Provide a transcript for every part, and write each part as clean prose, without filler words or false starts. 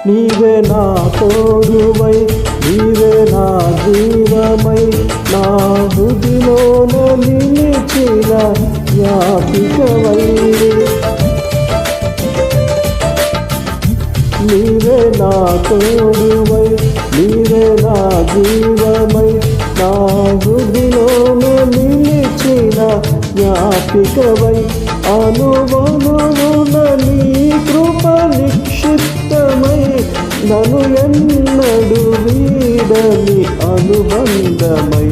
నీవే నా తోడువై నీవే నా జీవమై నా హృదిలోన నిలిచిన జ్ఞాపికవై నీవే నా తోడువై నీవే నా జీవమై నా హృదిలోన నిలిచిన జ్ఞాపికవై అనువనువున నీ కృప నిక్షిప్తమై నన్ను ఎన్నడు వీడని అనుబంధమై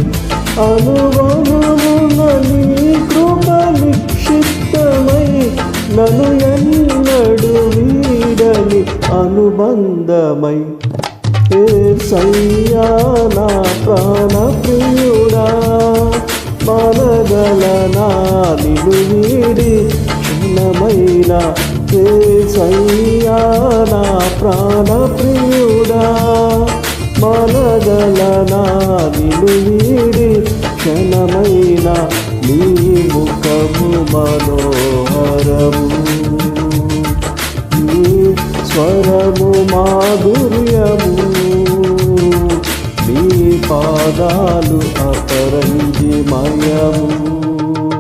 అనువనువున నీ కృప నిక్షిప్తమై నన్ను ఎన్నడు వీడని అనుబంధమై యేసయ్యా నా ప్రాణ ప్రియుడా మనగలనా నిన్ను వీడి క్షణమైన యేసయ్యా నా ప్రాణ ప్రియుడా మనగలనా నిన్ను వీడి క్షణమైన నీ ముఖము మనోహరము నీ స్వరము మాధుర్యము నీ పాదాలు అపరంజిమయము